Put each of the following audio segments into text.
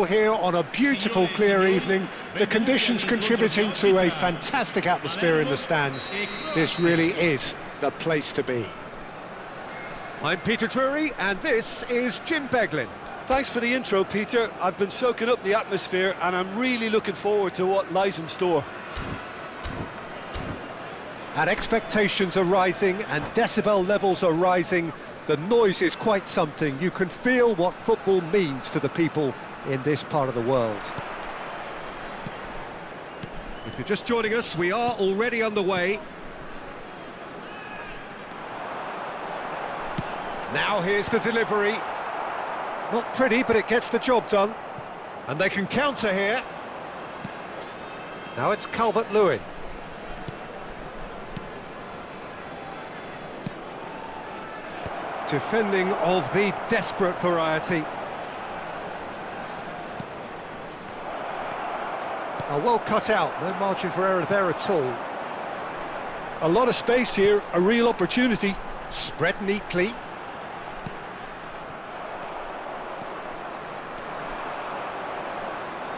football here on a beautiful, clear evening. The conditions contributing to a fantastic atmosphere in the stands. This really is the place to be. I'm Peter Drury, and this is Jim Beglin. Thanks for the intro, Peter. I've been soaking up the atmosphere, and I'm really looking forward to what lies in store. And expectations are rising, and decibel levels are rising. The noise is quite something. You can feel what football means to the people in this part of the world. If you're just joining us, we are already underway. Now here's the delivery. Not pretty, but it gets the job done. And they can counter here. Now it's Calvert-Lewin. Defending of the desperate variety. Well cut out, no margin for error there at all. A lot of space here, a real opportunity. Spread neatly.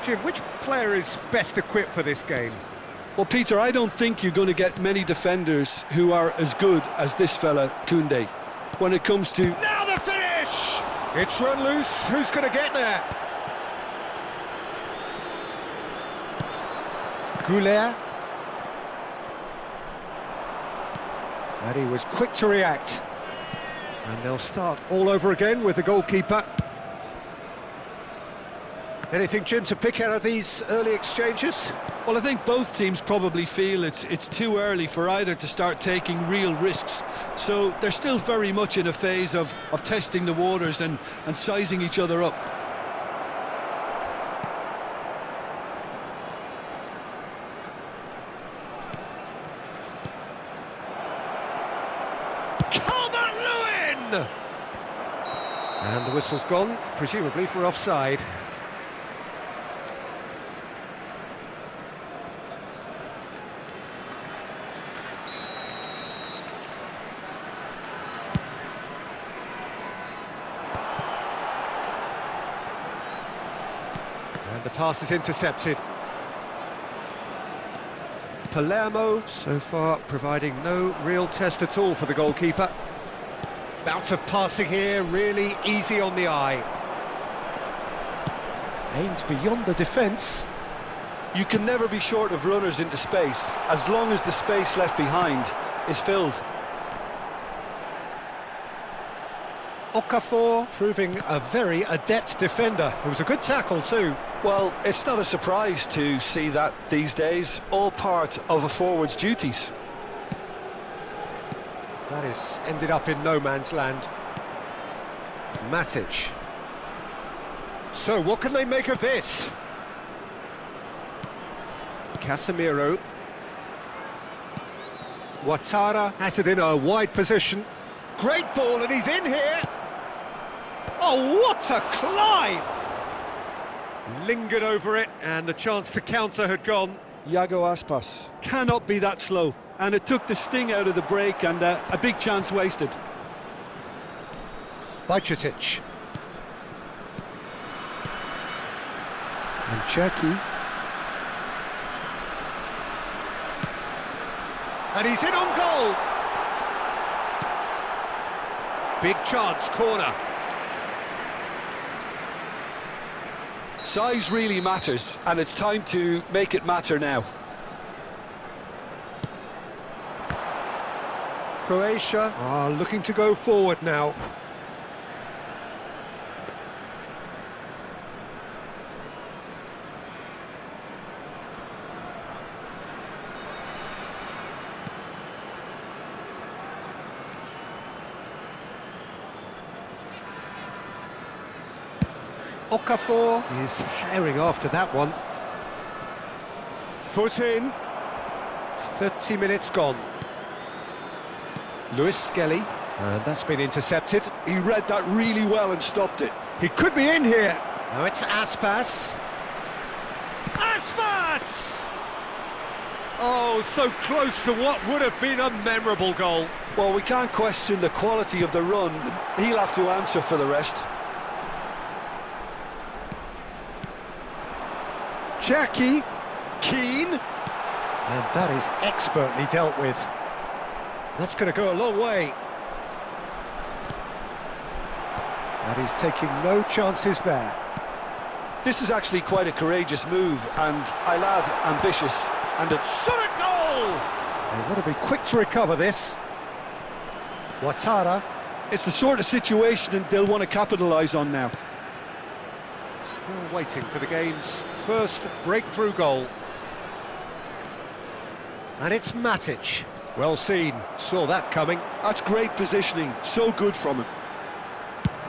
Jim, which player is best equipped for this game? Well, Peter, I don't think you're going to get many defenders who are as good as this fella, Koundé. When it comes to... Now the finish! It's run loose, who's going to get there? Goulet. And he was quick to react. And they'll start all over again with the goalkeeper. Anything, Jim, to pick out of these early exchanges? Well, I think both teams probably feel it's too early for either to start taking real risks. So they're still very much in a phase of testing the waters and sizing each other up. Calvert-Lewin! And the whistle's gone, presumably for offside. And the pass is intercepted. Palermo, so far, providing no real test at all for the goalkeeper. Bout of passing here, really easy on the eye. Aimed beyond the defence. You can never be short of runners into space, as long as the space left behind is filled. Okafor proving a very adept defender. It was a good tackle too. Well, it's not a surprise to see that these days, all part of a forward's duties. That is ended up in no man's land. Matic. So what can they make of this? Casemiro. Ouattara has it in a wide position. Great ball, and he's in here. Oh, what a climb! Lingered over it, and the chance to counter had gone. Iago Aspas cannot be that slow, and it took the sting out of the break, and a big chance wasted. Bajcetic. And Cherki. And he's in on goal! Big chance, corner. Size really matters, and it's time to make it matter now. Croatia are looking to go forward now. Okafor is herring after that one. Foot in. 30 minutes gone. Lewis Skelly, and that's been intercepted. He read that really well and stopped it. He could be in here. Now it's Aspas. Aspas! Oh, so close to what would have been a memorable goal. Well, we can't question the quality of the run. He'll have to answer for the rest. Cherki, Keane, and that is expertly dealt with. That's going to go a long way. And he's taking no chances there. This is actually quite a courageous move, and I'll add ambitious, and a shot at goal! They want to be quick to recover this. Ouattara. It's the sort of situation they'll want to capitalise on now. Still waiting for the game's first breakthrough goal. And it's Matic. Well seen, saw that coming. That's great positioning, so good from him.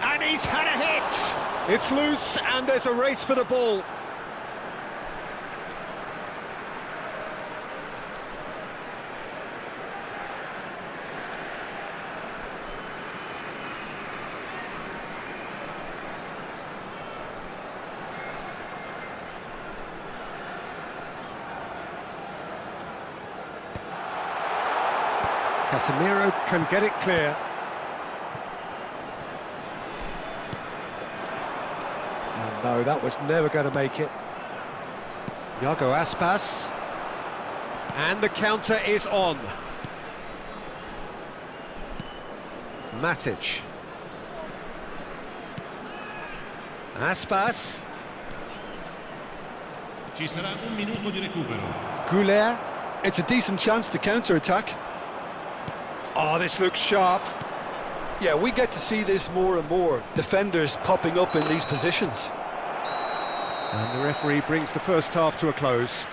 And he's had a hit! It's loose and there's a race for the ball. Casemiro can get it clear. Oh no, that was never going to make it. Iago Aspas. And the counter is on. Matic. Aspas. Ci sarà un minuto di recupero. Goulet. It's a decent chance to counter-attack. Oh, this looks sharp. Yeah, we get to see this more and more. Defenders popping up in these positions. And the referee brings the first half to a close.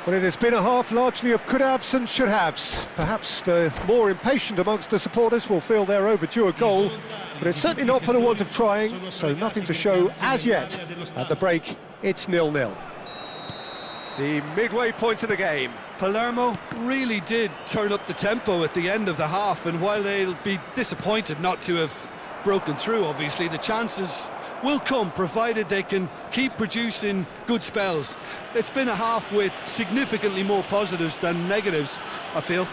Well, it has been a half largely of could-haves and should-haves. Perhaps the more impatient amongst the supporters will feel they're overdue a goal, but it's certainly not for the want of trying, so nothing to show as yet. At the break, it's 0-0. The midway point of the game. Palermo really did turn up the tempo at the end of the half, and while they'll be disappointed not to have broken through, obviously, the chances will come, provided they can keep producing good spells. It's been a half with significantly more positives than negatives, I feel.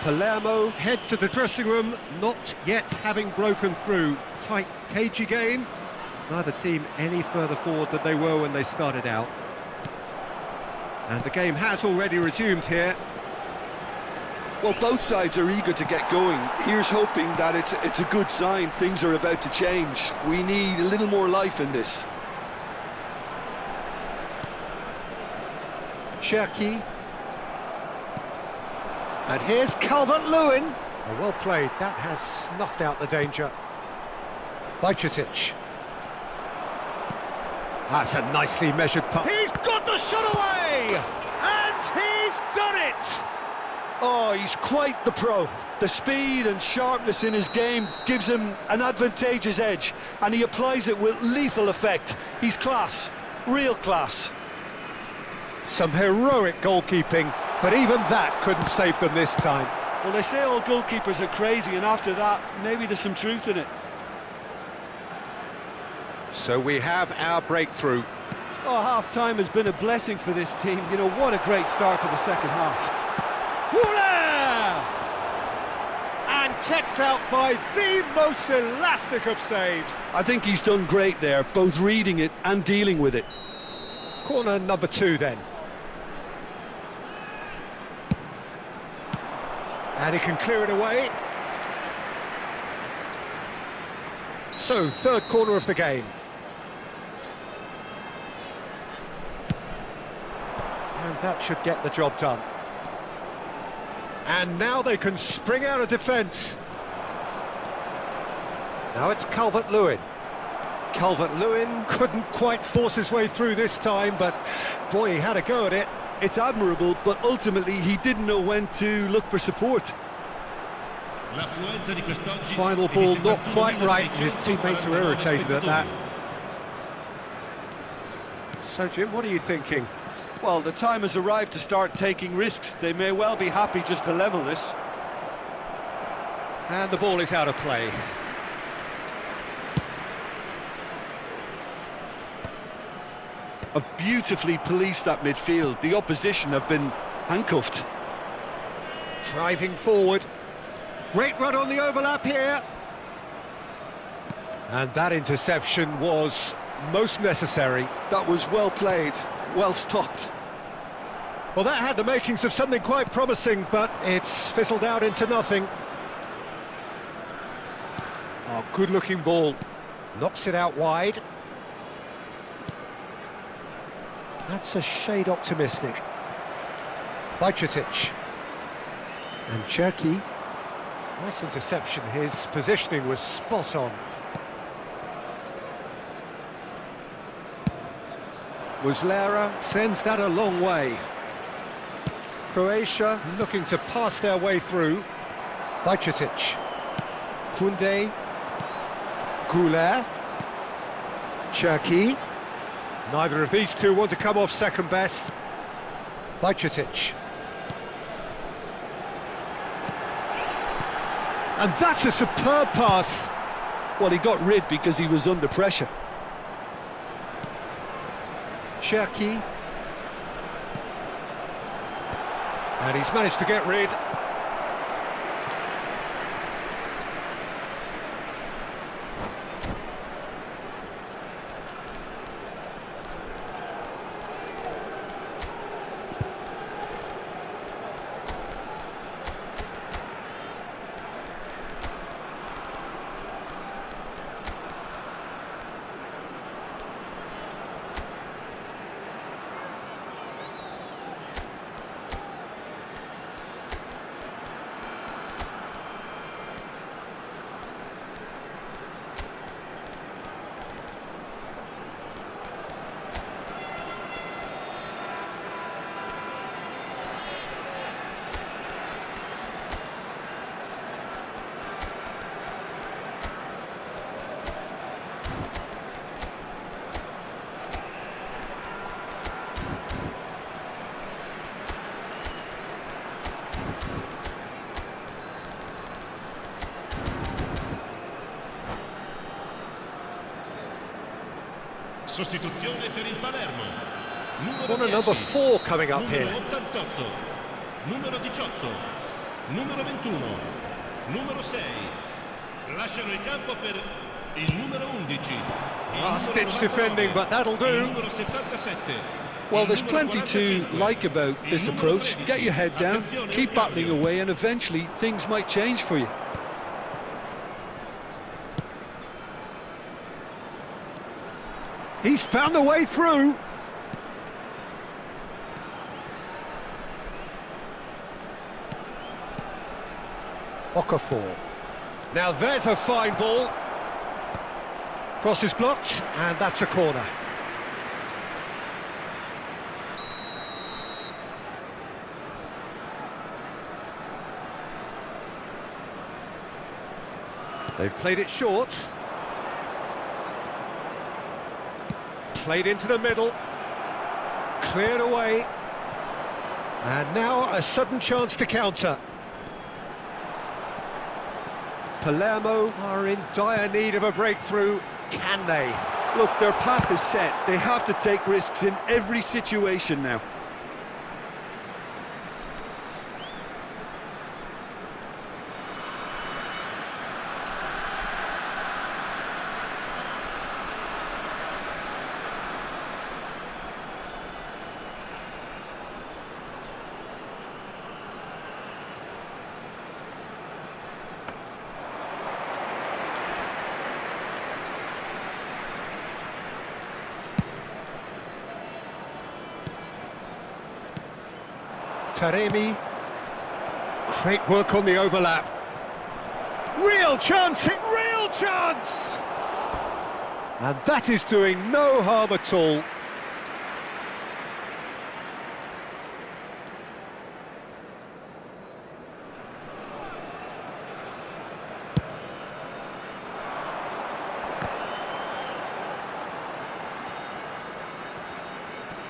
Palermo head to the dressing room, not yet having broken through. Tight, cagey game. Neither team any further forward than they were when they started out. And the game has already resumed here. Well, both sides are eager to get going. Here's hoping that it's a good sign. Things are about to change. We need a little more life in this. Cherki. And here's Calvert-Lewin. Oh, well played. That has snuffed out the danger. Bajcetic. That's a nicely measured putt. He's got the shot away! And he's done it! Oh, he's quite the pro. The speed and sharpness in his game gives him an advantageous edge, and he applies it with lethal effect. He's class, real class. Some heroic goalkeeping, but even that couldn't save them this time. Well, they say all goalkeepers are crazy, and after that, maybe there's some truth in it. So we have our breakthrough. Oh, half-time has been a blessing for this team. You know, what a great start to the second half. And kept out by the most elastic of saves. I think he's done great there, both reading it and dealing with it. Corner number 2 then. And he can clear it away. So, third corner of the game. And that should get the job done. And now they can spring out of defence. Now it's Calvert-Lewin. Calvert-Lewin couldn't quite force his way through this time, but boy, he had a go at it. It's admirable, but ultimately he didn't know when to look for support. Final ball not quite right, his teammates are irritated at that. So Jim, what are you thinking? Well, the time has arrived to start taking risks. They may well be happy just to level this. And the ball is out of play. Have beautifully policed that midfield. The opposition have been handcuffed. Driving forward. Great run on the overlap here. And that interception was most necessary. That was well played, well stopped. Well, that had the makings of something quite promising, but it's fizzled out into nothing. Oh, good-looking ball. Knocks it out wide. That's a shade optimistic. Bajcetic. And Cherki. Nice interception. His positioning was spot on. Muslera sends that a long way. Croatia looking to pass their way through. Bajcetic. Koundé. Goulet. Cherki. Neither of these two want to come off second best. Bajcetic. And that's a superb pass. Well, he got rid because he was under pressure. Cherki. And he's managed to get rid. Sostituzione per il Palermo. Corner number 4 coming up here. Numero 88, numero 18, numero 21, numero 6. Lasciano il campo per il numero 11. Last-ditch defending, but that'll do. Numero 77. Well, there's plenty to like about this approach. Get your head down, keep battling away, and eventually things might change for you. He's found a way through. Okafor. Now there's a fine ball. Cross is blocked, and that's a corner. They've played it short. Played into the middle, cleared away, and now a sudden chance to counter. Palermo are in dire need of a breakthrough. Can they? Look, their path is set. They have to take risks in every situation now. Taremi. Great work on the overlap. Real chance, real chance! And that is doing no harm at all.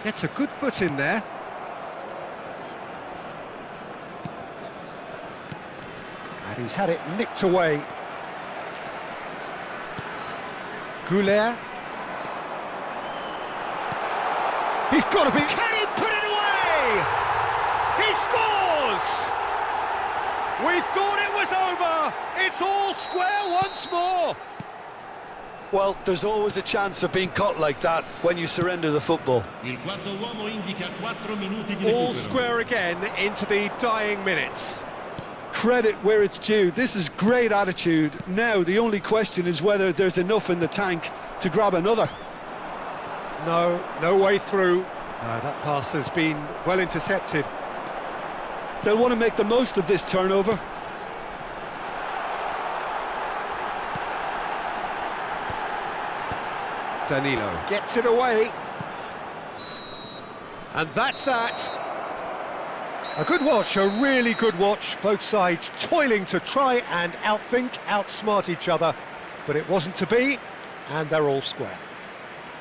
Gets a good foot in there. And he's had it nicked away. Goulet. He's got to be... Can he put it away? He scores! We thought it was over. It's all square once more. Well, there's always a chance of being caught like that when you surrender the football. Il quarto uomo indica 4 minuti di All recupero. square again into the dying minutes. Credit where it's due. This is great attitude. Now, the only question is whether there's enough in the tank to grab another. No way through. That pass has been well intercepted. They'll want to make the most of this turnover. Danilo gets it away. And that's that. A good watch, a really good watch. Both sides toiling to try and outthink, outsmart each other. But it wasn't to be, and they're all square.